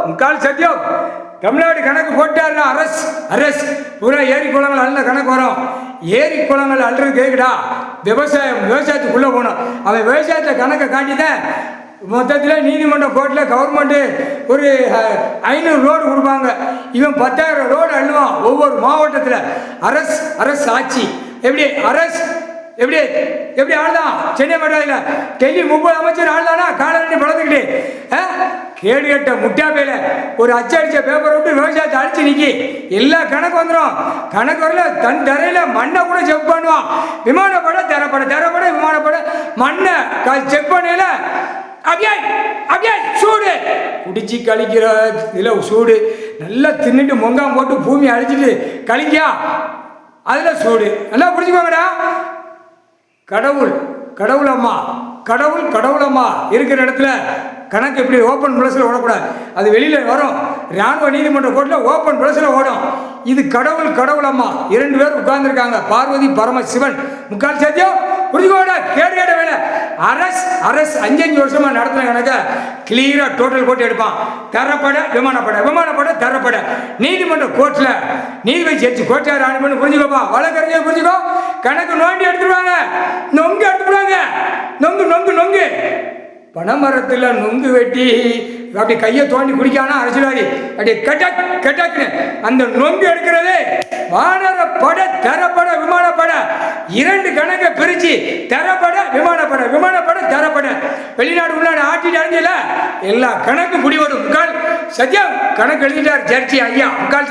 முக்கால் சத்தியம் தமிழ்நாடு கணக்கு போட்டாருன்னா அரசு பூரா ஏரி குளங்கள் அள்ள கணக்கு வரும். ஏரி குளங்கள் அல்றது கேட்குடா, விவசாயத்துக்குள்ளே போகணும். அவன் விவசாயத்தை கணக்கை காட்டி தான் மொத்தத்தில் நீதிமன்றம் கோர்ட்டில் கவர்மெண்ட்டு ஒரு 500 ரோடு கொடுப்பாங்க. இவன் 10,000 ரோடு அள்ளுவான் ஒவ்வொரு மாவட்டத்தில். அரசு ஆட்சி எப்படி எப்படி ஆளுதான்? சென்னை மண்டல டெல்லி 30 அமைச்சர் ஆளுதானா? காலரண்டி பழந்துக்கிட்டு கேடு கட்ட முட்டாப்பையில ஒரு அச்சடிச்ச பேப்பரை விட்டு விவசாயத்தை அடிச்சு நிக்கி எல்லா கணக்கு வந்துடும். கணக்கு வரல தன் தரையில மண்ணை கூட செக் பண்ணுவான். விமானப்பட தரப்பட விமானப்பட மண்ணை செக் பண்ணல. அப்படியே சூடு குடிச்சு கழிக்கிற இதில் சூடு நல்லா தின்னுட்டு மொங்காம் போட்டு பூமி அழிச்சிட்டு கழிக்கியா அதில் சூடு. நல்லா புரிஞ்சுக்கோங்கடா. கடவுள் அம்மா இருக்கிற இடத்துல கணக்கு இப்படி ஓப்பன் பிளஸில் ஓடக்கூடாது. அது வெளியில் வரும். ராணுவ நீதிமன்ற கோர்ட்டில் ஓப்பன் பிளஸில் ஓடும். இது கடவுள் அம்மா 2 பேர் உட்கார்ந்துருக்காங்க. பார்வதி பரமசிவன். முக்கால் சத்தியம் புரிஞ்சுக்கோடா. கேடு வேலை. அரசு 5 வருஷமா நடத்துன கணக்க கிளியரா டோட்டல் போட்டு எடுப்பான். தரப்பட விமானப்பட தரப்பட நீதிமன்ற கோர்ட்ல நீதிபதி ஜட்ஜி கோர்ட்டார் ஆணை பண்ணி புரிஞ்சுக்கோப்பா. வழக்கறிஞர் புரிஞ்சுக்கோ. கணக்கு நோண்டி எடுத்துருவாங்க. நொங்கு எடுத்துருவாங்க. நொங்கு பனைமரத்தில் நொங்கு வெட்டி அப்படி கையை தோண்டி குடிக்கானா அரசியல்வாதி அப்படியே கட்டாக்குன்னு அந்த நொங்கு எடுக்கிறது. வானரப்பட தரப்பட விமானப்பட 2 கணக்கை பிரிச்சு தரப்பட விமானப்பட தரப்பட வெளிநாடு உள்நாடு ஆட்டிட்டு அழிஞ்சல எல்லா கணக்கு முடிவடும். முக்கால் சத்தியம் கணக்கு எழுதிட்டார் ஜட்ஜி ஐயா. முக்கால்